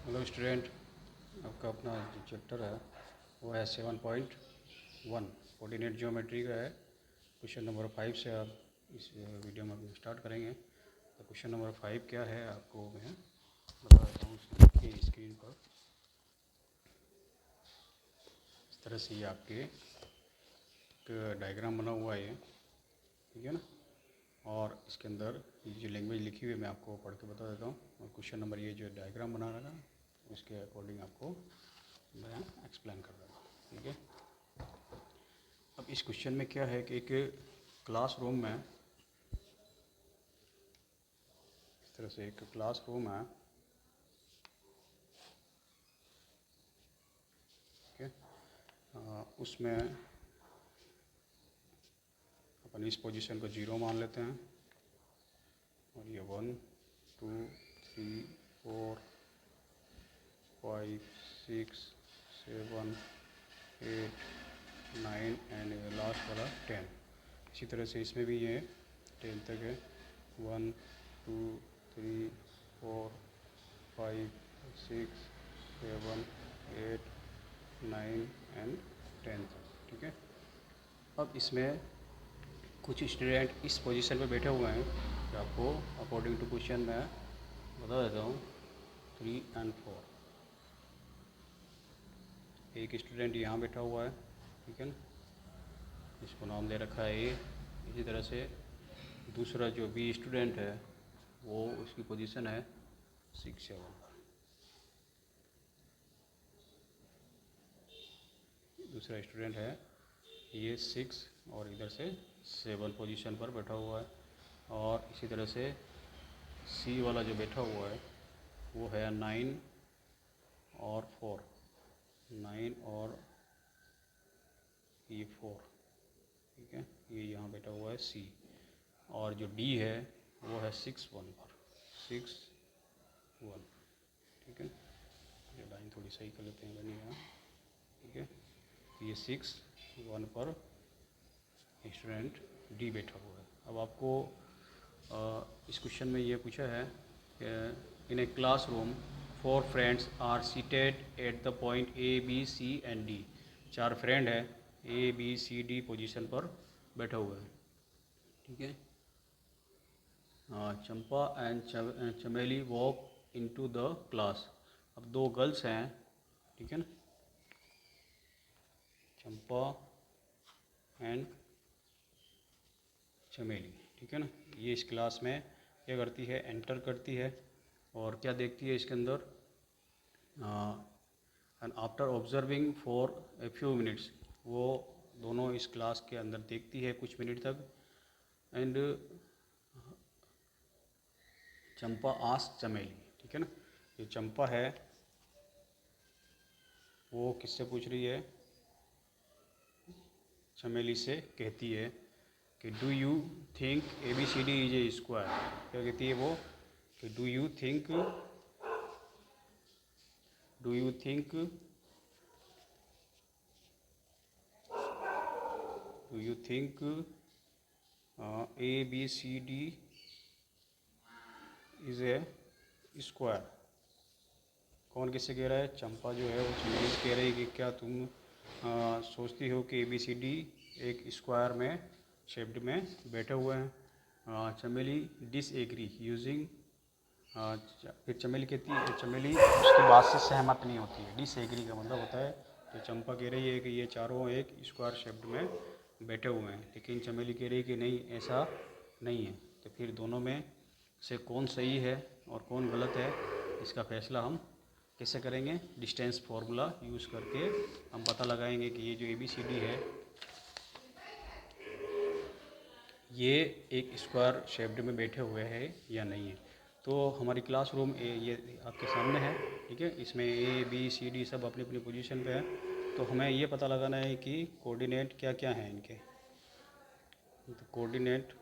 Hello student, आपका अपना जो चैप्टर है वो है 7.1 कोऑर्डिनेट ज्योमेट्री का है। क्वेश्चन नंबर 5 से आप इस वीडियो में स्टार्ट करेंगे। तो क्वेश्चन नंबर 5 क्या है आपको मैं बता देता हूँ। देखिए स्क्रीन पर इस तरह से ये आपके एक डायग्राम बना हुआ है, ठीक है ना। और इसके अंदर ये जो लैंग्वेज लिखी हुई है मैं आपको पढ़ के बता देता हूँ। और क्वेश्चन नंबर ये जो डायग्राम बना रहा है उसके अकॉर्डिंग आपको मैं एक्सप्लेन कर रहा हूँ, ठीक है। अब इस क्वेश्चन में क्या है कि एक क्लासरूम में इस तरह से एक क्लासरूम है, ठीक है। उसमें अपन इस पोजीशन को 0 मान लेते हैं और ये 1 2 3 4 5 6 7 8 9 एंड लास्ट वाला 10। इसी तरह से इसमें भी ये 10 तक है। 1 2 3 4 5 6 7 8 9 एंड 10 तक, ठीक है। अब इसमें कुछ स्टूडेंट इस पोजीशन पे बैठे हुए हैं कि आपको अकॉर्डिंग टू क्वेश्चन मैं बता देता हूँ 3 एंड 4। एक स्टूडेंट यहाँ बैठा हुआ है, ठीक है ना, इसको नाम दे रखा है ए। इसी तरह से दूसरा जो बी स्टूडेंट है वो उसकी पोजीशन है 6 7 पर। दूसरा स्टूडेंट है ये 6 और इधर से 7 पोजीशन पर बैठा हुआ है। और इसी तरह से सी वाला जो बैठा हुआ है वो है 9 और 4, 9 और ये 4, ठीक है। ये यहाँ बैठा हुआ है सी। और जो डी है वो है 6 1 पर, 6 1, ठीक है। ये लाइन थोड़ी सही कर लेते हैं बनी यहाँ, ठीक है। ये 6 1 पर स्टूडेंट डी बैठा हुआ है। अब आपको इस क्वेश्चन में ये पूछा है कि in a classroom 4 friends are seated at the point A B C and D. 4 friend है A B C D position पर बैठा हुआ है, ठीक है। Champa and Chameli walk into the class. अब 2 गर्ल्स हैं, ठीक है ना, चंपा एंड चमेली, ठीक है ना। ये इस क्लास में क्या करती है, एंटर करती है और क्या देखती है इसके अंदर, and after observing for a few minutes, वो दोनों इस क्लास के अंदर देखती है कुछ मिनट तक। एंड चंपा आस्क चमेली, ठीक है ना। ये चंपा है वो किससे पूछ रही है, चमेली से कहती है कि do you think A B C D is a square. क्या कहती है वो कि do you think A B C D is a square. कौन किससे कह रहा है, चंपा जो है वो चमेली से कह रही है कि क्या तुम सोचती हो कि ए बी सी डी एक स्क्वायर में शेप्ड में बैठे हुए हैं। चमेली डिसएग्री यूजिंग, फिर चमेली कहती है, चमेली उसकी बात से सहमत नहीं होती है। डिसएग्री का मतलब होता है तो चंपा कह रही है कि ये चारों एक स्क्वायर शेप्ड में बैठे हुए हैं, लेकिन चमेली कह रही है कि नहीं ऐसा नहीं है। तो फिर दोनों में से कौन सही है और कौन गलत है इसका फैसला हम कैसे करेंगे, डिस्टेंस फार्मूला यूज़ करके हम पता लगाएंगे कि ये जो ए बी सी डी है ये एक स्क्वायर शेप्ड में बैठे हुए हैं या नहीं है। तो हमारी क्लासरूम ये आपके सामने है, ठीक है। इसमें ए बी सी डी सब अपनी अपनी पोजीशन पे है। तो हमें ये पता लगाना है कि कोऑर्डिनेट क्या क्या हैं इनके। तो कोऑर्डिनेट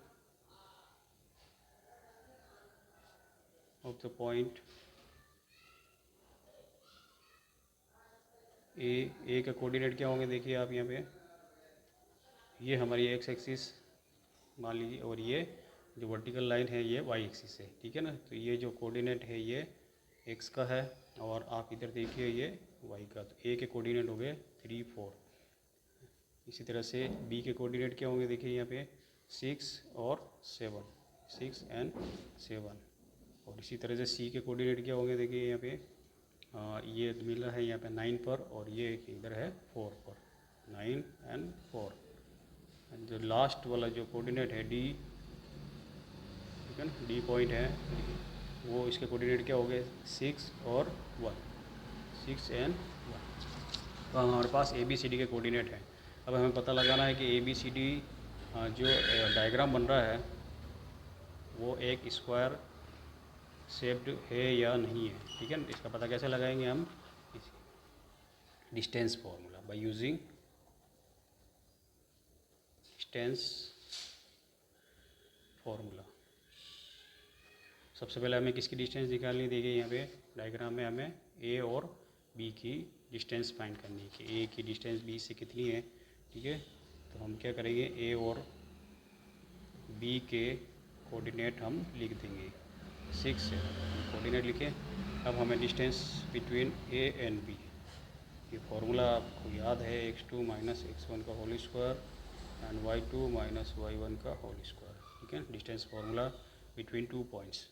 ऑफ द पॉइंट ए का कोऑर्डिनेट क्या होंगे, देखिए आप यहाँ पे, ये हमारी एक्स एक्सिस मान लीजिए और ये जो वर्टिकल लाइन है ये वाई एक्सिस है, ठीक है ना। तो ये जो कोऑर्डिनेट है ये एक्स का है और आप इधर देखिए ये y का, तो a के कोऑर्डिनेट हो गए 3 4। इसी तरह से b के कोऑर्डिनेट क्या होंगे, देखिए यहाँ पे 6 और 7, 6 एंड 7। और इसी तरह से c के कोऑर्डिनेट क्या होंगे, देखिए यहाँ पे ये मिला है यहाँ पे 9 पर, और ये इधर है 4 पर, 9 एंड 4। जो लास्ट वाला जो कोऑर्डिनेट है d, ठीक है ना, डी पॉइंट है, वो इसके कोऑर्डिनेट क्या हो गए 6 और 1, 6 एंड 1। तो हमारे पास ए बी सी डी के कोऑर्डिनेट हैं। अब हमें पता लगाना है कि ए बी सी डी जो डायग्राम बन रहा है वो एक स्क्वायर शेप्ड है या नहीं है, ठीक है ना। इसका पता कैसे लगाएंगे हम, distance formula, by using distance formula. सबसे पहले हमें किसकी डिस्टेंस निकालनी, देखिए यहाँ पे डायग्राम में हमें ए और बी की डिस्टेंस फाइंड करनी है कि ए की डिस्टेंस बी से कितनी है, ठीक है। तो हम क्या करेंगे, ए और बी के कोऑर्डिनेट हम लिख देंगे 6 से, कोऑर्डिनेट लिखे। अब हमें distance between A and B, ये फार्मूला आपको याद है, x2 माइनस x1 का whole square and y2 minus y1 का होल स्क्वायर, ठीक है। Distance formula between 2 points.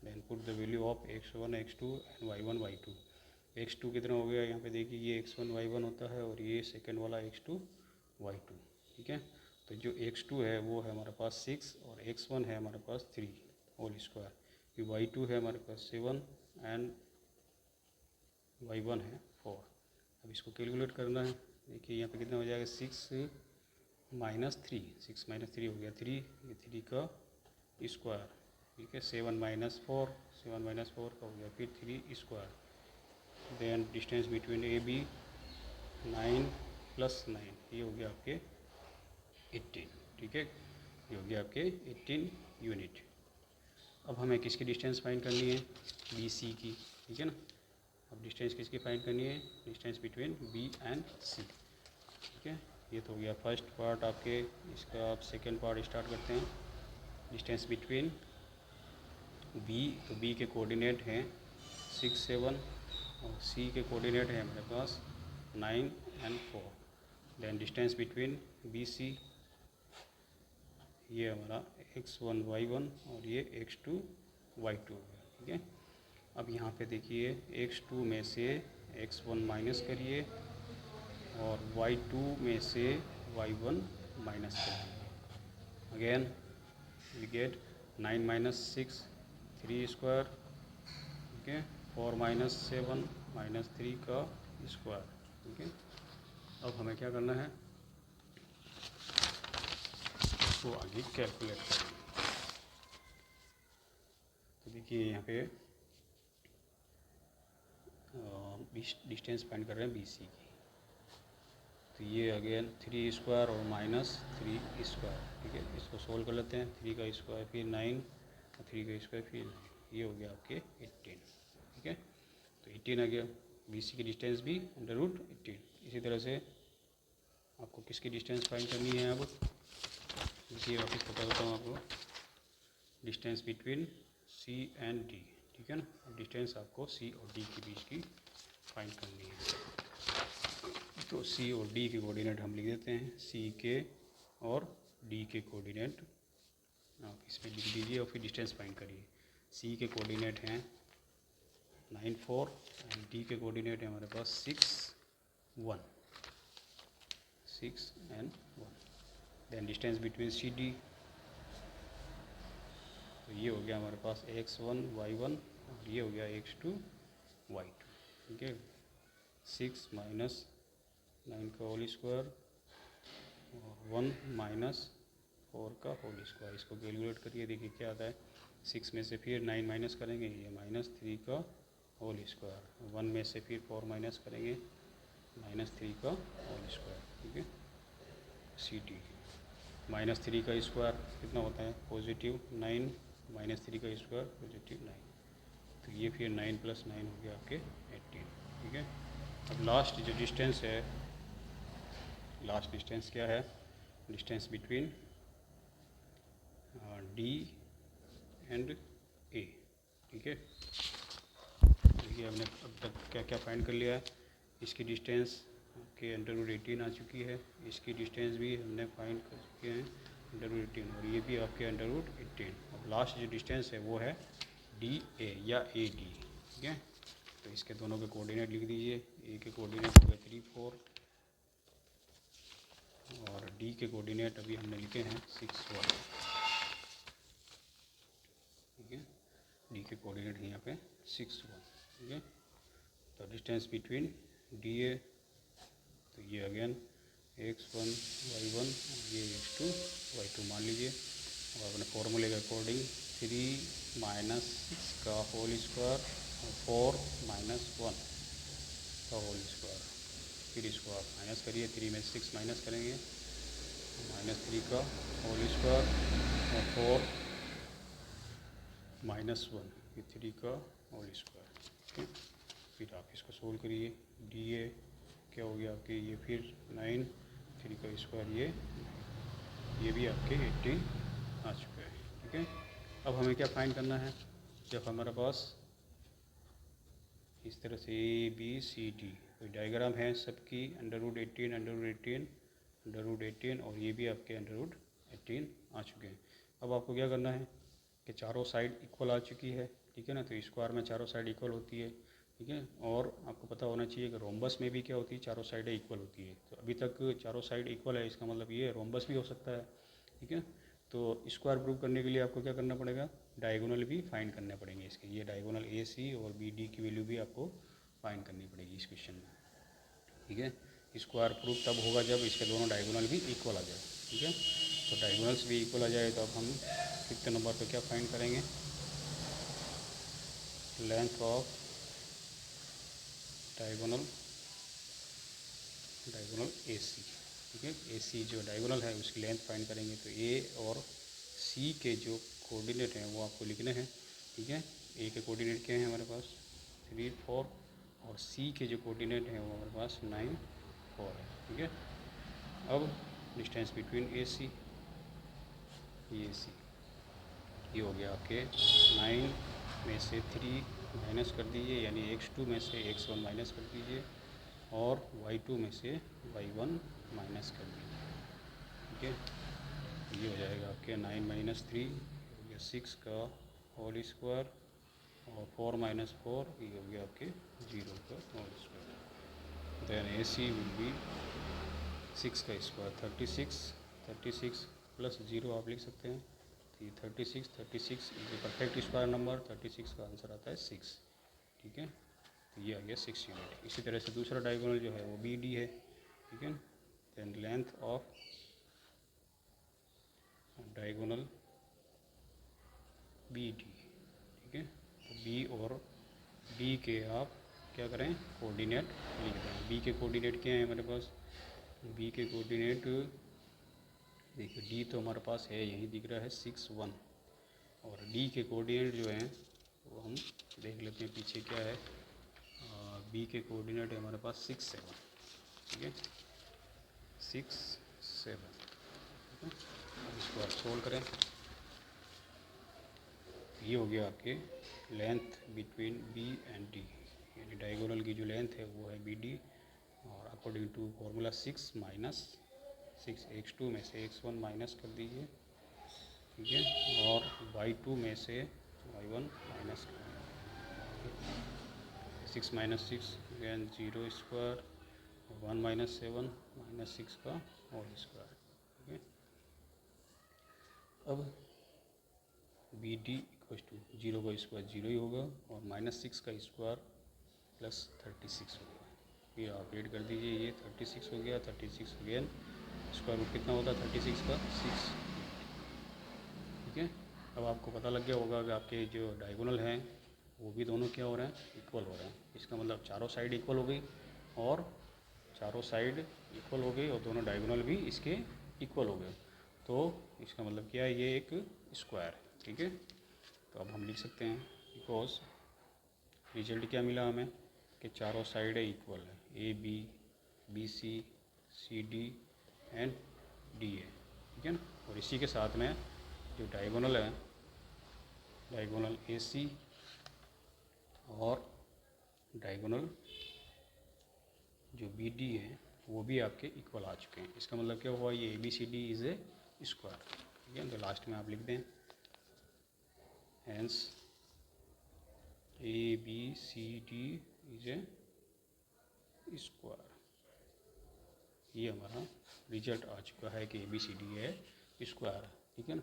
Then put the value of x1 x2 and y1 y2। x2 कितना हो गया, यहाँ पे देखिए ये x1 y1 होता है और ये सेकंड वाला x2 y2, ठीक है। तो जो x2 है वो है हमारे पास 6 और x1 है हमारे पास 3 होल स्क्वायर, ये y2 है हमारे पास 7 एंड y1 है 4। अब इसको कैलकुलेट करना है, देखिए यहाँ पे कितना हो जाएगा 6 माइनस 3, 6 माइनस 3 हो गया 3, ये 3 का स्क्वायर, ठीक है। 7 माइनस 4, 7 माइनस 4 का हो गया फिर 3 square. Then distance between A B 9 plus 9, ये हो गया आपके 18, ठीक है, ये हो गया आपके 18 यूनिट। अब हमें किसकी डिस्टेंस फाइंड करनी है, बी सी की, ठीक है ना। अब डिस्टेंस किसकी फाइंड करनी है, डिस्टेंस बिटवीन बी एंड सी, ठीक है। ये तो हो गया फर्स्ट पार्ट आपके, इसका आप सेकेंड पार्ट स्टार्ट करते हैं। डिस्टेंस बिटवीन बी, तो बी के कोऑर्डिनेट हैं 6 7 और सी के कोऑर्डिनेट है हमारे पास 9 and 4। Then distance between B C, ये हमारा x1 y1 और ये x2 y2, ठीक है। अब यहाँ पे देखिए x2 में से x1 माइनस करिए और y2 में से y1 माइनस करिए। Again we get 9 minus 6 3 square, ठीक है, 4 माइनस 7 माइनस 3 का स्क्वायर, ठीक है। अब हमें क्या करना है, इसको आगे कैलकुलेट करेंगे। तो देखिए यहाँ पे डिस्टेंस फाइंड कर रहे हैं बी सी की, तो ये अगेन 3 स्क्वायर और माइनस 3 स्क्वायर, ठीक है। इसको सोल्व कर लेते हैं, 3 का स्क्वायर फिर 9 और 3 का स्क्वायर फिर 9, ये हो गया आपके 18, ठीक है। तो 18 आ गया, बी सी की डिस्टेंस भी अंडर रूट 18। इसी तरह से आपको किसकी डिस्टेंस फाइंड करनी है, अब देखिए वापस बता देता हूँ आपको, distance between C and D, ठीक है ना। अब डिस्टेंस आपको सी और डी के बीच की फाइंड करनी है। तो सी और डी के कोऑर्डिनेट हम लिख देते हैं, सी के और डी के कोऑर्डिनेट आप इसमें लिख दीजिए और फिर डिस्टेंस फाइंड करिए। सी के कोऑर्डिनेट हैं 9 4 एंड डी के कोऑर्डिनेट है हमारे पास 6 1, 6 and 1। Then distance between C D, तो ये हो गया हमारे पास x1 y1 और ये हो गया x2 y2, ठीक है। 6 माइनस 9 का होल स्क्वायर और 1 माइनस 4 का होल स्क्वायर, इसको कैलकुलेट करिए, देखिए क्या आता है। 6 में से फिर 9 माइनस करेंगे, ये माइनस 3 का होल स्क्वायर, 1 में से फिर 4 माइनस करेंगे, माइनस 3 का होल स्क्वायर, ठीक है। सी टी माइनस 3 का स्क्वायर कितना होता है, पॉजिटिव 9 माइनस 3 का स्क्वायर पॉजिटिव 9, तो ये फिर 9 प्लस 9 हो गया आपके 18, ठीक है। अब लास्ट जो डिस्टेंस है, लास्ट डिस्टेंस क्या है, डिस्टेंस बिटवीन डी एंड ए, ठीक है। कि हमने अब तक क्या क्या फाइंड कर लिया है। इसकी डिस्टेंस आपके √18 आ चुकी है, इसकी डिस्टेंस भी हमने फाइंड कर चुके हैं √18, और ये भी आपके √18। अब लास्ट जो डिस्टेंस है वो है DA या AD, ठीक है। तो इसके दोनों के कोऑर्डिनेट लिख दीजिए। ए के कोऑर्डिनेट हो गए 3, 4 और डी के कोऑर्डिनेट अभी हमने लिखे हैं 6, 1, ठीक है। डी के कोऑर्डिनेट है यहाँ पे 6, 1, ठीक है। तो डिस्टेंस बिटवीन DA, तो ये अगेन x1 y1 और ये x2 y2 मान लीजिए, और अपने फॉर्मूले के अकॉर्डिंग 3 - 6 का होल स्क्वायर और 4 - 1 का होल स्क्वायर, फिर इसको आप माइनस करिए, 3 में 6 माइनस करेंगे, -3 का होल स्क्वायर और 4 - 1 ये 3 का होल स्क्वायर, ठीक है। फिर आप इसको सोल्व करिए। DA क्या हो गया आपके, ये फिर 9, 3 का स्क्वायर, ये भी आपके 18 आ चुका है, ठीक है। अब हमें क्या फाइंड करना है, जब हमारे पास इस तरह से ABCD कोई डायग्राम है सबकी √18, √18 और ये भी आपके √18 आ चुके हैं। अब आपको क्या करना है कि चारों साइड इक्वल आ चुकी है, ठीक है ना। तो स्क्वायर में चारों साइड इक्वल होती है, ठीक है। और आपको पता होना चाहिए कि रोम्बस में भी क्या होती है, चारों साइडें इक्वल होती है। तो अभी तक चारों साइड इक्वल है, इसका मतलब ये रोम्बस भी हो सकता है, ठीक है। तो स्क्वायर प्रूव करने के लिए आपको क्या करना पड़ेगा, डायगोनल भी फाइंड करने पड़ेंगे इसके। ये डायगोनल AC और BD की वैल्यू भी आपको फाइंड करनी पड़ेगी इस क्वेश्चन में, ठीक है। स्क्वायर प्रूफ तब होगा जब इसके दोनों डायगोनल भी इक्वल आ जाए, ठीक है। तो डायगोनल्स भी इक्वल आ जाए तो अब हम 5th नंबर पे क्या फाइंड करेंगे, लेंथ ऑफ डायगोनल AC, ठीक है। AC जो डायगोनल है उसकी लेंथ फाइंड करेंगे। तो A और C के जो कोऑर्डिनेट हैं वो आपको लिखने हैं, ठीक है। A के कोऑर्डिनेट क्या हैं हमारे पास 3, 4 और C के जो कोऑर्डिनेट हैं वो हमारे पास 9, 4 है, ठीक है। अब डिस्टेंस बिटवीन AC, ये हो गया आपके 9 में से 3 माइनस कर दीजिए, यानी x2 में से x1 माइनस कर दीजिए और y2 में से y1 माइनस कर दीजिए, ठीक है। ये हो जाएगा आपके 9 - 3 हो गया 6 का होल स्क्वायर और 4 - 4 ये हो गया आपके 0 का whole square. Then AC will be 6 का स्क्वायर 36 प्लस 0 आप लिख सकते हैं। तो ये 36 is a perfect square number, 36 का आंसर आता है 6, ठीक है। तो ये आ गया 6 यूनिट। इसी तरह से दूसरा डायगोनल जो है वो BD है, ठीक है। Then length of diagonal BD, ठीक है। तो B और D के आप क्या करें, कोऑर्डिनेट लिख दें। B के कोऑर्डिनेट क्या है हमारे पास, B के कोऑर्डिनेट देखिए D तो हमारे पास है यही दिख रहा है 6, 1 और D के कोऑर्डिनेट जो हैं वो हम देख लेते हैं पीछे क्या है। B के कोऑर्डिनेट है हमारे पास 6, 7, ठीक है 6, 7, ठीक है। अब इसको आप सोल्व करें। ये हो गया आपके length between B and D, यानी डायगोनल की जो लेंथ है वो है BD और अकॉर्डिंग टू फॉर्मूला 6 - 6 x2 में से x1 माइनस कर दीजिए, ठीक है। और y2 में से y1 माइनस कर दीजिए। 6 - 6 अगेन 0 स्क्वायर 1 - 7 -6 का होल स्क्वायर, ठीक है। अब BD = 0 का स्क्वायर 0 ही होगा और -6 का स्क्वायर प्लस 36 होगा। फिर आप ऐड कर दीजिए, ये 36 हो गया, 36 अगेन स्क्वायर रूट कितना होता है 36 का 6, ठीक है। अब आपको पता लग गया होगा कि आपके जो डायगोनल हैं वो भी दोनों क्या हो रहे हैं, इक्वल हो रहे हैं। इसका मतलब चारों साइड इक्वल हो गई और चारों साइड इक्वल हो गई और दोनों डायगोनल भी इसके इक्वल हो गए। तो इसका मतलब क्या है, ये एक स्क्वायर है, ठीक है। तो अब हम लिख सकते हैं बिकॉज रिजल्ट क्या मिला हमें कि चारों साइड इक्वल है, AB, BC, CD and DA, ठीक है ना। और इसी के साथ में जो डायगोनल है, डायगोनल AC और डायगोनल जो बी डी है वो भी आपके इक्वल आ चुके हैं। इसका मतलब क्या हुआ, ये A B C D is a square. ठीक है, तो लास्ट में आप लिख दें hence A B C D is a square. ये हमारा रिजल्ट आ चुका है कि ए बी सी डी है स्क्वायर। ठीक है ना।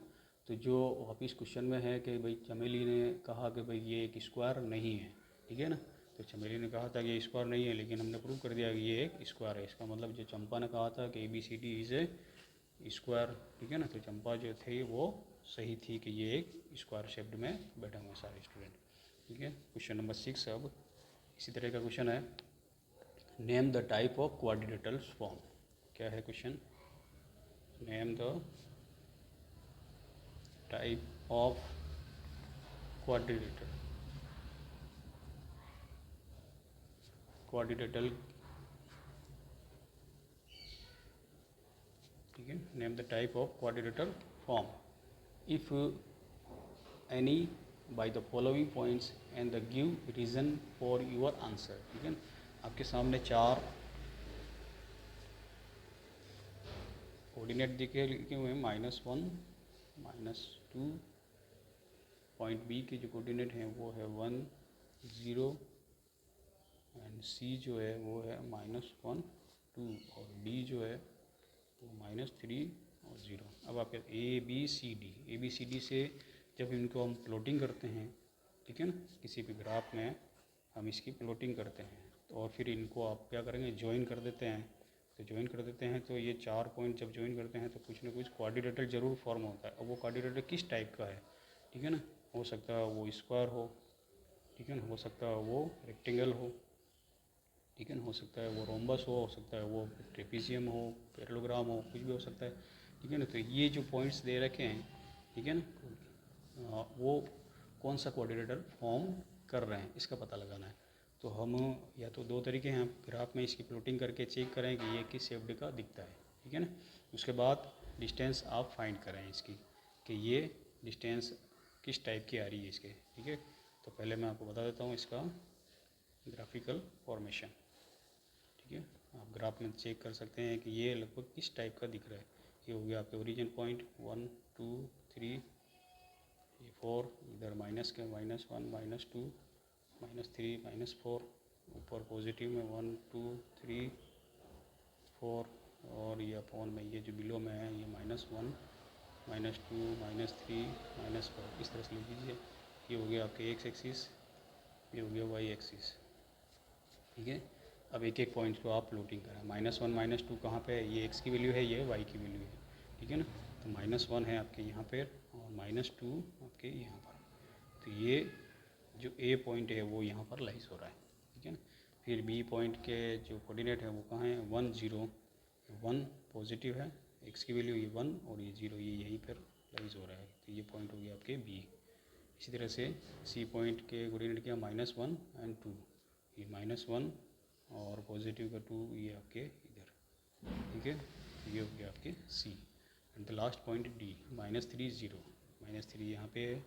तो जो वापिस क्वेश्चन में है कि भाई चमेली ने कहा कि भाई ये एक स्क्वायर नहीं है। ठीक है ना। तो चमेली ने कहा था कि ये स्क्वायर नहीं है, लेकिन हमने प्रूव कर दिया कि ये एक स्क्वायर है। इसका मतलब जो चंपा ने कहा था कि A B C D is a square. ठीक है ना। तो चंपा जो थे वो सही थी कि ये एक स्क्वायर शेप्ड में बैठे हुए सारे स्टूडेंट। ठीक है। क्वेश्चन नंबर 6 अब इसी तरह का क्वेश्चन है, name the type of quadrilateral form. क्या है question, name the type of quadrilateral ठीक है, name the type of quadrilateral form if any by the following points and the give reason for your answer. ठीक है, आपके सामने 4 coordinate दिखे लिखे हुए हैं, -1 -2, पॉइंट बी के जो कोऑर्डिनेट हैं वो है 1 0 एंड सी जो है वो है -1 2 और डी जो है वो -3 और 0। अब आपके ए बी सी डी से जब इनको हम प्लॉटिंग करते हैं, ठीक है ना, किसी भी ग्राफ में हम इसकी प्लॉटिंग करते हैं तो और फिर इनको आप क्या करेंगे, ज्वाइन कर देते हैं। तो ज्वाइन कर देते हैं तो ये 4 पॉइंट जब ज्वाइन करते हैं तो कुछ ना कुछ क्वाड्रिलेटरल जरूर फॉर्म होता है। अब वो क्वाड्रिलेटरल किस टाइप का है, ठीक है ना, हो सकता है वो स्क्वायर हो, ठीक है ना, हो सकता है वो रेक्टेंगल हो, ठीक है ना, हो सकता है वो रोम्बस हो सकता है वो ट्रेपीजियम हो, पैरेललोग्राम हो, कुछ भी हो सकता है। ठीक है ना। तो ये जो पॉइंट्स दे रखे हैं, ठीक है ना, वो कौन सा क्वाड्रिलेटरल फॉर्म कर रहे हैं इसका पता लगाना है। तो हम या तो 2 तरीके हैं, ग्राफ में इसकी प्लॉटिंग करके चेक करें कि ये किस शेप्ड का दिखता है। ठीक है ना। उसके बाद डिस्टेंस आप फाइंड करें इसकी कि ये डिस्टेंस किस टाइप की आ रही है इसके। ठीक है। तो पहले मैं आपको बता देता हूँ इसका ग्राफिकल फॉर्मेशन। ठीक है, आप ग्राफ में चेक कर सकते हैं कि ये लगभग किस टाइप का दिख रहा है। ये हो गया आपके ओरिजिन पॉइंट 1 2 3 ये 4, इधर माइनस के -1 -2 -3 -4, ऊपर पॉजिटिव में 1 2 3 4 और ये अपॉन में ये जो बिलो में है ये -1 -2 -3 -4 इस तरह से लिख दीजिए। ये हो गया आपके एक्स एक्सिस, ये हो गया वाई एक्सिस। ठीक है। अब एक एक पॉइंट को आप प्लॉटिंग करें। -1 -2 कहाँ पे है, ये एक्स की वैल्यू है, ये वाई की वैल्यू है। ठीक है ना। तो -1 है आपके यहाँ पर और -2 आपके यहाँ पर। तो ये जो ए पॉइंट है वो यहाँ पर लाइज हो रहा है। ठीक है ना। फिर बी पॉइंट के जो कोऑर्डिनेट है वो कहाँ है, 1 0 1 पॉजिटिव है, एक्स की वैल्यू ये 1 और ये 0, ये यहीं पर लाइज हो रहा है। तो ये पॉइंट हो गया आपके बी। इसी तरह से सी पॉइंट के कोऑर्डिनेट किया -1 एंड 2, ये -1 और पॉजिटिव का 2 ये आपके इधर। ठीक है। ये हो गया आपके C and the last point D -3 0 -3 यहाँ पे है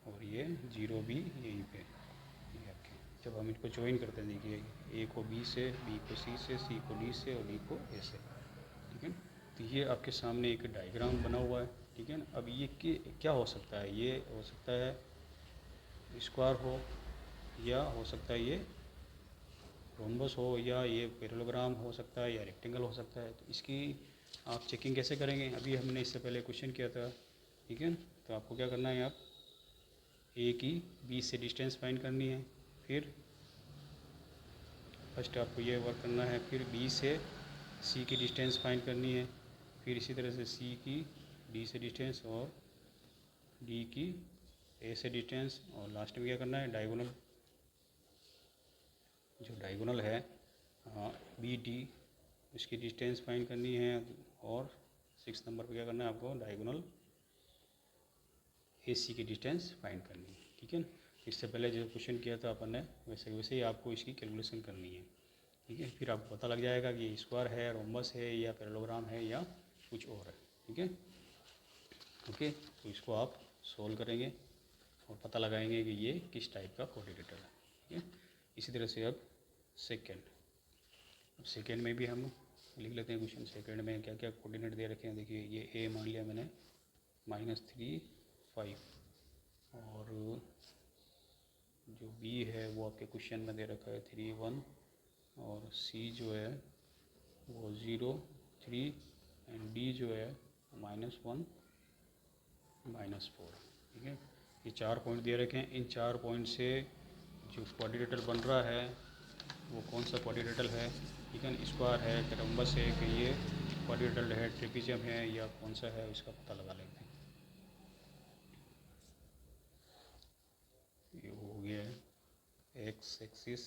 और ये 0 भी यहीं पे। ये आपके जब हम इनको ज्वाइन करते हैं, देखिए ए को बी से, बी को सी को डी से और डी को ए से। ठीक है। तो ये आपके सामने एक डायग्राम बना हुआ है। ठीक है ना। अब ये क्या हो सकता है, ये हो सकता है स्क्वायर हो या हो सकता है ये रोम्बस हो या ये पैरेललोग्राम हो सकता है या रेक्टेंगल हो सकता है। तो इसकी आप चेकिंग कैसे करेंगे, अभी हमने इससे पहले क्वेश्चन किया था। ठीक है। तो आपको क्या करना है, आप ए की बी से डिस्टेंस फाइंड करनी है, फिर फर्स्ट आपको ये वर्क करना है, फिर बी से सी की डिस्टेंस फाइंड करनी है, फिर इसी तरह से सी की डी से डिस्टेंस और डी की ए से डिस्टेंस और लास्ट में क्या करना है, डायगोनल जो डायगोनल है बी डी उसकी डिस्टेंस फाइंड करनी है और 6 नंबर पे क्या करना है आपको, डायगोनल ए सी की डिस्टेंस फाइंड करनी है। ठीक है ना। इससे पहले जो क्वेश्चन किया था अपन ने वैसे वैसे ही आपको इसकी कैलकुलेशन करनी है। ठीक है। फिर आपको पता लग जाएगा कि ये स्क्वायर है, रोम्बस है या पैरेललोग्राम है या कुछ और है। ठीक है। ओके। तो इसको आप सोल्व करेंगे और पता लगाएंगे कि ये किस टाइप का क्वाड्रिलेटरल है। ठीक है। इसी तरह से अब सेकेंड। अब सेकेंड में भी हम लिख लेते हैं क्वेश्चन। सेकेंड में क्या क्या कोऑर्डिनेट दे रखे हैं, देखिए ये ए मान लिया मैंने -3 5, और जो बी है वो आपके क्वेश्चन में दे रखा है 3 1, और सी जो है वो 0 3, एंड डी जो है -1 -4। ठीक है, ये 4 पॉइंट दे रखे हैं। इन 4 पॉइंट से जो क्वाड्रिलेटरल बन रहा है वो कौन सा क्वाड्रिलेटरल है, ठीक है, स्क्वायर है, कैरम्बस है, कि ये क्वाड्रिलेटरल है, ट्रेपीजियम है, या कौन सा है, इसका पता लगा लेते हैं। ये हो गया है x axis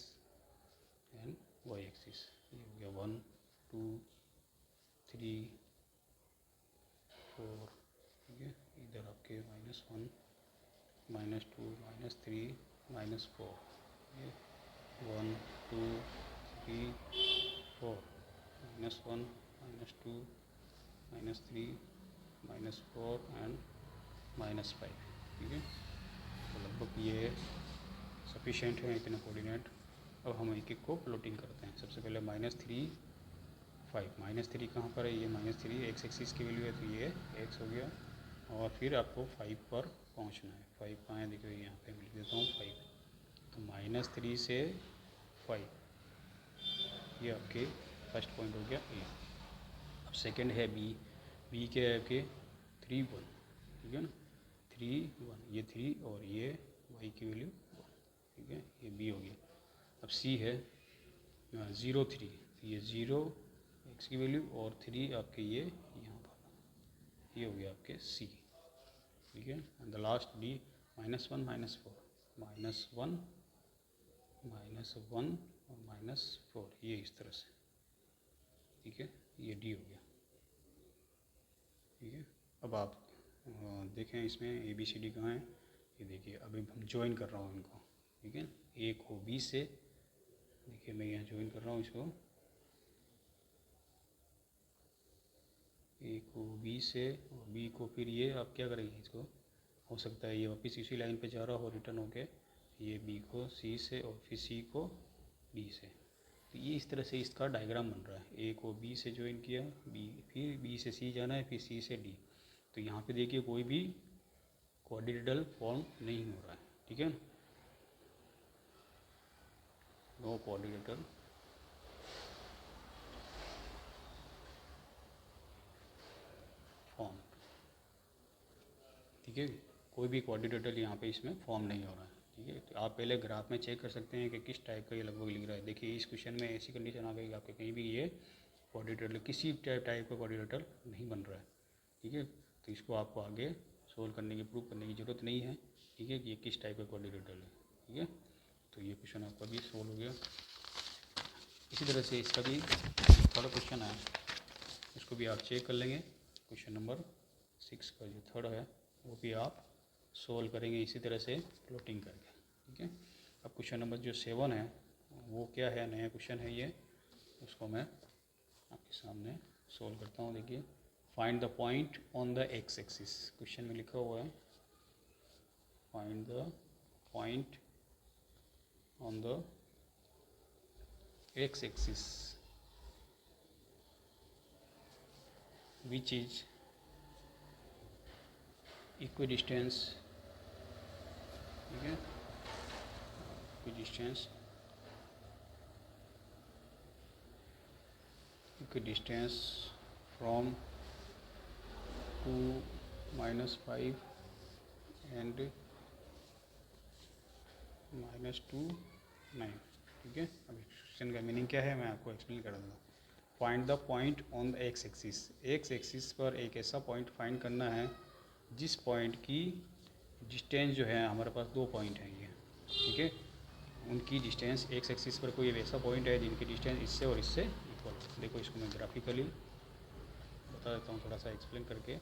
and y axis. ये हो गया 1 2 3 4, ठीक है, इधर आपके -1 -2 -3 -4, ये 1 2 3 4, -1 -2 -3 -4 एंड -5। ठीक है, तो लगभग ये सफिशेंट है इतने कोऑर्डिनेट। अब हम एक एक को प्लॉटिंग करते हैं। सबसे पहले -3 5, -3 कहाँ पर है, ये -3 एक्स एक्सिस की वैल्यू है, तो ये एक्स हो गया, और फिर आपको 5 पर पहुँचना है। 5 कहाँ है, देखिए यहाँ पे लिख देता हूँ 5, तो -3 से 5, ये आपके फर्स्ट पॉइंट हो गया ए। अब सेकंड है बी। बी के है आपके 3 1, ठीक है ना, 3 1, ये 3 और ये वाई की वैल्यू 1, ठीक है, ये बी हो गया। अब सी है 0 3, ये 0 एक्स की वैल्यू और 3 आपके ये यहाँ पर, ये हो गया आपके सी। ठीक है, एंड द लास्ट डी -1 -4, -1 -1 और -4, ये इस तरह से। ठीक है, ये डी हो गया। ठीक है, अब आप देखें इसमें ए बी सी डी कहाँ है, ये देखिए अभी हम ज्वाइन कर रहा हूँ इनको। ठीक है, ए को बी से, देखिए मैं यहाँ ज्वाइन कर रहा हूँ इसको, ए को बी से, और बी को फिर ये आप क्या करेंगे, इसको हो सकता है ये वापस इसी लाइन पे जा रहा हो रिटर्न होके, ये बी को सी से और फिर सी को डी से। तो ये इस तरह से इसका डायग्राम बन रहा है। ए को बी से ज्वाइन किया, बी, फिर बी से सी जाना है, फिर सी से डी। तो यहाँ पे देखिए कोई भी क्वाड्रिलेटरल फॉर्म नहीं हो रहा है। ठीक है, नो क्वाड्रिलेटरल फॉर्म। ठीक है, कोई भी क्वाड्रिलेटरल यहाँ पे इसमें फॉर्म नहीं हो रहा है। ठीक है, तो आप पहले ग्राफ में चेक कर सकते हैं कि किस टाइप का ये लगभग लिख रहा है। देखिए इस क्वेश्चन में ऐसी कंडीशन आ गई कि आपके कहीं भी ये क्वाड्रिलेटरल, किसी टाइप का क्वाड्रिलेटरल नहीं बन रहा है। ठीक है, तो इसको आपको आगे सोल्व करने की, प्रूव करने की ज़रूरत नहीं है। ठीक है, कि ये किस टाइप का क्वाड्रिलेटरल है। ठीक है, तो ये क्वेश्चन आपका भी सोल्व हो गया। इसी तरह से इसका भी थर्ड क्वेश्चन है, इसको भी आप चेक कर लेंगे। क्वेश्चन नंबर 6 का जो थर्ड है वो भी आप सोल्व करेंगे इसी तरह से प्लॉटिंग करके। ठीक है, अब क्वेश्चन नंबर जो 7 है वो क्या है, नया क्वेश्चन है ये, उसको मैं आपके सामने सोल्व करता हूँ। देखिए, find the point on the x axis, question में लिखा हुआ है find the point on the x axis which is equidistance। ठीक है, equidistance from 2 -5 and -2 9। ठीक है, अब क्वेश्चन का मीनिंग क्या है मैं आपको एक्सप्लेन कर दूँगा। Find the point on the x axis, x axis पर एक ऐसा पॉइंट फाइंड करना है जिस पॉइंट की डिस्टेंस जो है, हमारे पास 2 पॉइंट हैं ये। ठीक है, उनकी डिस्टेंस एक्स एक्सिस पर कोई ऐसा पॉइंट है जिनकी डिस्टेंस इससे और इससे इक्वल है। देखो इसको मैं ग्राफिकली बता देता हूँ, थोड़ा सा एक्सप्लेन करके।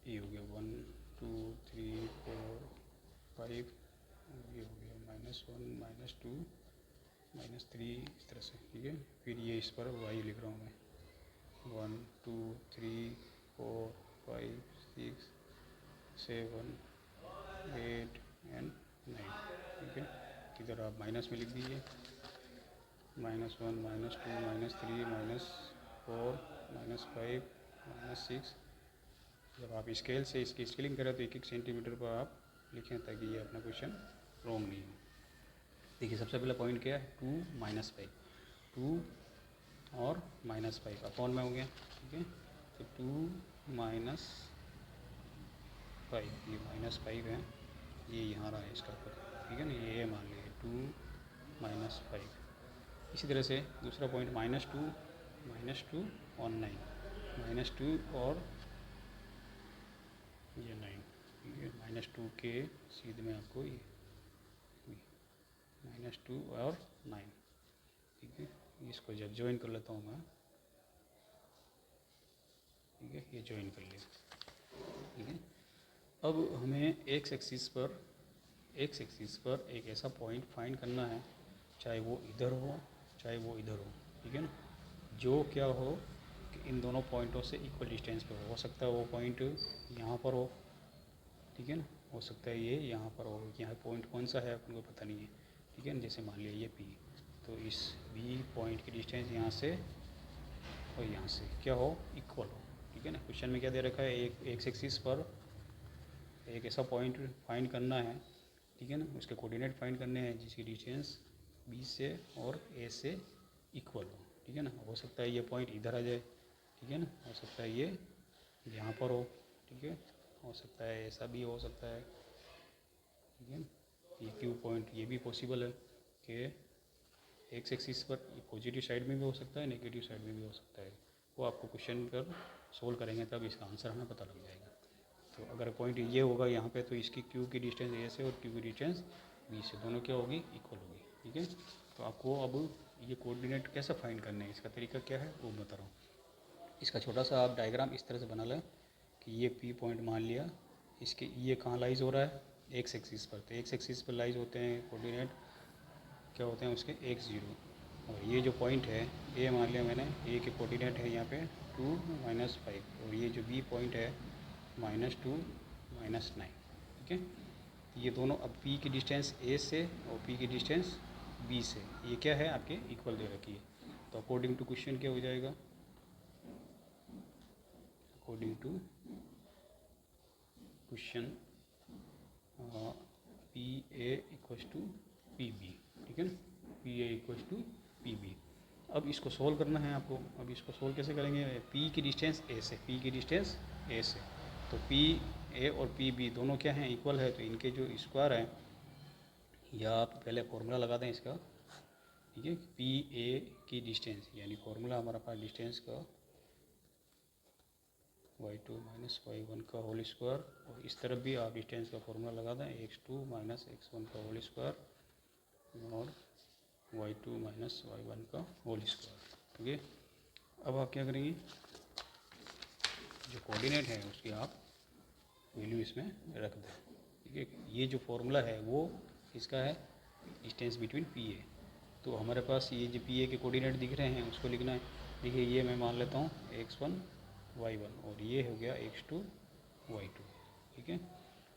ये हो गया 1 2 3 4 5, ये हो गया -1 -2 -3 इस तरह से, ठीक है। फिर ये इस पर वाई लिख रहा हूँ मैं, 1 2 3 4 5 6 7 8 एंड 9, ठीक है। इधर आप माइनस में लिख दीजिए, -1 -2 -3 -4 -5 -6। जब आप स्केल से इसकी स्केलिंग करें तो 1 सेंटीमीटर पर आप लिखें, ताकि ये अपना क्वेश्चन रॉन्ग नहीं हो। देखिए सबसे पहला पॉइंट क्या है, 2 -5, 2 और -5 अपॉन में हो गया, ठीक है। तो 2 -5, ये -5 है, ये यहाँ रहा है इसका ऊपर, ठीक है ना, ये मान लीजिए 2 -5। इसी तरह से दूसरा पॉइंट -2 और 9, -2 और ये 9, ठीक है। -2 के सीधे में आपको ये -2 और 9, ठीक है। इसको जब ज्वाइन कर लेता हूँ मैं, ठीक है, ये ज्वाइन कर लिया, ठीक है। अब हमें एक्स एक्सिस पर एक ऐसा पॉइंट फाइंड करना है, चाहे वो इधर हो चाहे वो इधर हो, ठीक है ना, जो क्या हो कि इन दोनों पॉइंटों से इक्वल डिस्टेंस पे हो सकता है वो पॉइंट यहाँ पर हो, ठीक है ना, हो सकता है ये यहाँ पर हो। यहाँ पॉइंट कौन सा है अपन को पता नहीं है, ठीक है ना। जैसे मान लिया ये पी, तो इस बी पॉइंट की डिस्टेंस यहाँ से और यहाँ से क्या हो, इक्वल हो, ठीक है ना। क्वेश्चन में क्या दे रखा है, एक एक्स एक्सिस पर एक ऐसा पॉइंट फाइंड करना है, ठीक है ना, उसके कोऑर्डिनेट फाइंड करने हैं जिसकी डिस्टेंस बी से और ए से इक्वल हो, ठीक है ना। हो सकता है ये पॉइंट इधर आ जाए, ठीक है ना, हो सकता है ये यहाँ पर हो, ठीक है, हो सकता है ऐसा भी हो सकता है, ठीक है। ये क्यू पॉइंट ये भी पॉसिबल है कि एक्स एक्सिस पर पॉजिटिव साइड में भी हो सकता है, नेगेटिव साइड में भी हो सकता है। वो आपको क्वेश्चन पर सोल्व करेंगे तब इसका आंसर हमें पता लग जाएगा। तो अगर पॉइंट ये होगा यहाँ पे, तो इसकी क्यू की डिस्टेंस ए से और क्यू की डिस्टेंस बी से दोनों क्या होगी, इक्वल होगी, ठीक है। तो आपको अब ये कोऑर्डिनेट कैसे फाइंड करने हैं, इसका तरीका क्या है वो बता रहा हूँ। इसका छोटा सा आप डायग्राम इस तरह से बना लें कि ये पी पॉइंट मान लिया, इसके ये कहाँ लाइज हो रहा है, एक्स एक्सिस पर। तो एक्स एक्सिस पर लाइज होते हैं कोऑर्डिनेट क्या होते हैं उसके, x0। और ये जो पॉइंट है ए मान लिया मैंने, ए के कोऑर्डिनेट है यहाँ पे 2 -5, और ये जो बी पॉइंट है -2 -9, ठीक है। ये दोनों अब पी की डिस्टेंस ए से और पी की डिस्टेंस बी से ये क्या है आपके इक्वल दे रखी है। तो अकॉर्डिंग टू क्वेश्चन क्या हो जाएगा, according to question P A equals to P B, ठीक है ना, P A equals to P B. अब इसको सोल्व करना है आपको। अब इसको सोल्व कैसे करेंगे, पी की डिस्टेंस ए से, पी की डिस्टेंस ए से, तो पी ए और पी बी दोनों क्या हैं, इक्वल है, तो इनके जो स्क्वायर हैं, या आप पहले फॉर्मूला लगा दें इसका, ठीक है। पी ए की डिस्टेंस यानी फॉर्मूला हमारा पास डिस्टेंस का y2 - y1 का होल स्क्वायर, और इस तरफ भी आप डिस्टेंस का फॉर्मूला लगा दें, x2 - x1 का होल स्क्वायर और y2 - y1 का होल स्क्वायर, ठीक है। अब आप क्या करेंगे, जो कोऑर्डिनेट है उसकी आप वैल्यू इसमें रख दें, ठीक है। ये जो फॉर्मूला है वो इसका है डिस्टेंस बिटवीन पी ए। तो हमारे पास ये जो पी ए के कोऑर्डिनेट दिख रहे हैं उसको लिखना है। देखिए ये मैं मान लेता हूँ x1 y1, और ये हो गया x2 y2, ठीक है।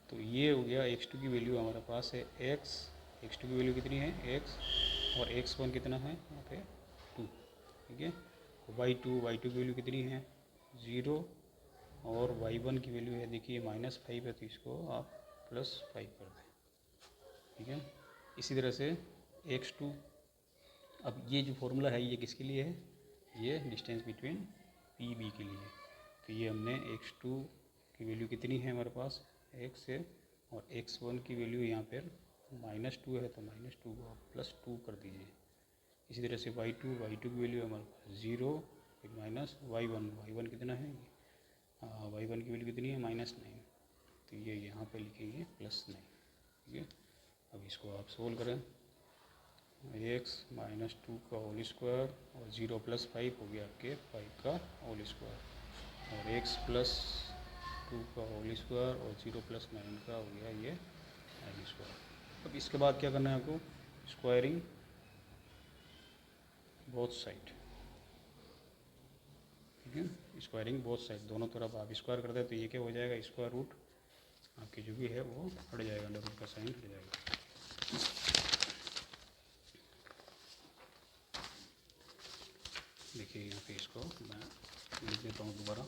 तो ये हो गया x2 की वैल्यू हमारे पास है x2 की वैल्यू कितनी है x, और x1 कितना है यहाँ पे 2, ठीक है। y2 की वैल्यू कितनी है 0, और y1 की वैल्यू है देखिए -5 है, तो इसको आप +5 कर दें, ठीक है। इसी तरह से x2, अब ये जो फॉर्मूला है ये किसके लिए है, ये डिस्टेंस बिटवीन पी बी के लिए। तो ये हमने x2 की वैल्यू कितनी है हमारे पास x है, और x1 की वैल्यू यहाँ पर -2 है, तो -2 को आप +2 कर दीजिए। इसी तरह से y2 की वैल्यू हमारे पास 0, फिर माइनस y1 कितना है, y1 की वैल्यू कितनी है -9, तो ये यहाँ पे लिखेंगे +9, ठीक है। अब इसको आप सोल्व करें, x -2 का होल स्क्वायर और 0 + 5 हो गया आपके 5 का होल स्क्वायर, और x +2 का होल स्क्वायर और 0 + 9 का हो गया ये 9 स्क्वायर। अब इसके बाद क्या करना है आपको, स्क्वायरिंग बोथ साइड, ठीक है, स्क्वायरिंग बोथ साइड, दोनों तरफ आप स्क्वायर कर दे तो ये क्या हो जाएगा, स्क्वायर रूट आपकी जो भी है वो हट जाएगा, अंडर रूट का साइन हट जाएगा। देखिए यहाँ पे इसको मैं लिख देता हूँ दोबारा।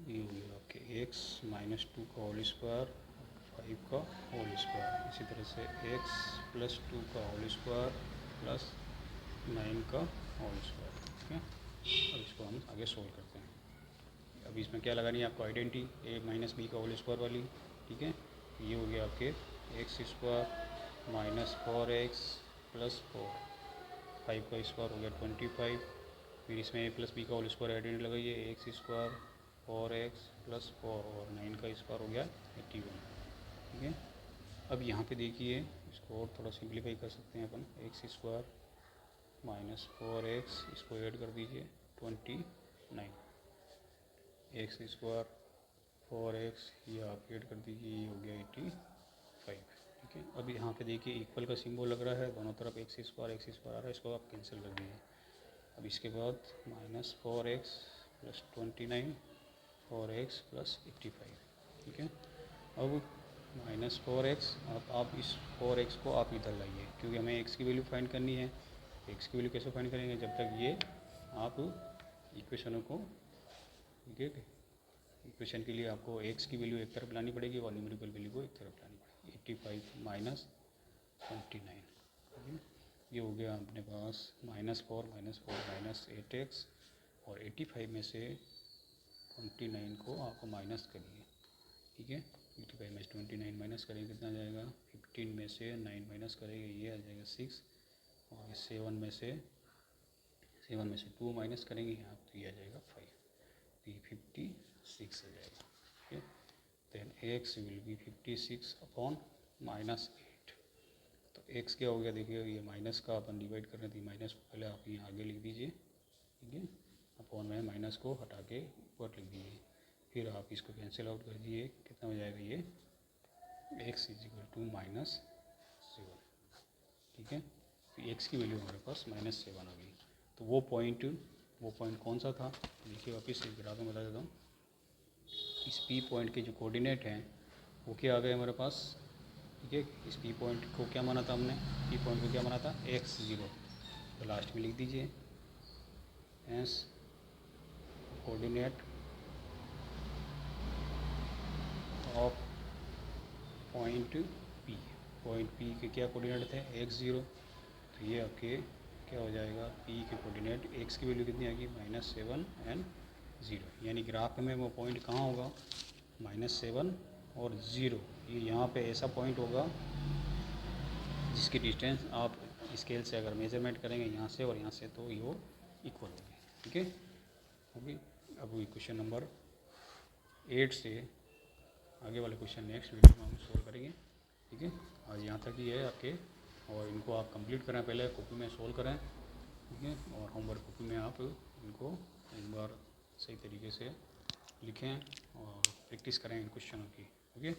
ये हो गया आपके x माइनस 2 का होल स्क्वायर 5 का होल स्क्वायर, इसी तरह से x प्लस 2 का होल स्क्वायर प्लस 9 का होल स्क्वायर, ठीक है। अब इसको हम आगे सोल्व करते हैं। अब इसमें क्या लगानी है आपको, आइडेंटिटी a माइनस बी का होल स्क्वायर वाली, ठीक है। ये हो गया आपके x square minus 4x plus 4, 5 का स्क्वायर हो गया 25, फिर इसमें a प्लस बी का होल स्क्वायर आइडेंटिटी लगाइए, एक्स स्क्वायर 4x प्लस 4 और 9 का स्क्वायर हो गया 81, ठीक है। अब यहाँ पे देखिए इसको और थोड़ा सिंप्लीफाई कर सकते हैं अपन, एक्स स्क्वायर माइनस 4x, इसको ऐड कर दीजिए 29, एक्स स्क्वायर 4x ये आप ऐड कर दीजिए, ये हो गया 85, ठीक है। अब यहाँ पे देखिए इक्वल का सिंबल लग रहा है, दोनों तरफ एक्स स्क्वायर आ रहा है, इसको आप कैंसिल कर दीजिए। अब इसके बाद minus 4x plus 29 4x plus 85, ठीक है। अब माइनस 4x, आप इस 4x को आप इधर लाइए, क्योंकि हमें x की वैल्यू फाइंड करनी है। x की वैल्यू कैसे फाइंड करेंगे, जब तक ये आप इक्वेशनों को, ठीक है, इक्वेशन के लिए आपको x की वैल्यू एक तरफ लानी पड़ेगी और न्यूमेरिकल वैल्यू को एक तरफ लानी पड़ेगी। 85 माइनस 29, ठीक है। ये हो गया अपने पास -4 माइनस 8x, और 85 में से 29 को आपको माइनस करिए, ठीक है। 85 में से 29 माइनस करेंगे कितना जाएगा, 15 में से 9 माइनस करेंगे ये आ जाएगा 6, और 7 में से 2 माइनस करेंगे यहाँ तो ये आ जाएगा 5, तो ये 56 आ जाएगा, ठीक है। Then x will be 56 upon -8, तो x क्या हो गया, देखिए ये माइनस का अपन डिवाइड कर रहे थे, माइनस को पहले आप यहाँ आगे लिख दीजिए, ठीक है, अपॉन में माइनस को हटा के ऊपर लिख दीजिए, फिर आप इसको कैंसिल आउट कर दीजिए, कितना हो जाएगा ये x इज इक्वल टू -7, ठीक है। तो x की वैल्यू हमारे पास -7 आ गई। तो वो पॉइंट कौन सा था, देखिए वापस से ग्राफ में बता देता हूँ। इस P पॉइंट के जो कोऑर्डिनेट हैं वो क्या आ गए हमारे पास, ठीक है। इस P पॉइंट को क्या माना था हमने, P पॉइंट को क्या माना था x0, तो लास्ट में लिख दीजिए S coordinate of point P के क्या कोऑर्डिनेट थे x0, तो ये आपके क्या हो जाएगा, P के कोऑर्डिनेट x की वैल्यू कितनी आएगी -7 एंड 0, यानी ग्राफ में वो पॉइंट कहाँ होगा, -7 और 0, ये यहाँ पे ऐसा पॉइंट होगा जिसकी डिस्टेंस आप स्केल से अगर मेजरमेंट करेंगे यहाँ से और यहाँ से तो ये इक्वल होगी, ठीक है। ओके, अब क्वेश्चन नंबर 8 से आगे वाले क्वेश्चन नेक्स्ट वीडियो में हम सोल्व करेंगे, ठीक है। आज यहाँ तक ही है आपके, और इनको आप कंप्लीट करें, पहले कॉपी में सोल्व करें, ठीक है, और होमवर्क कॉपी में आप इनको एक बार सही तरीके से लिखें और प्रैक्टिस करें इन क्वेश्चनों की, ओके।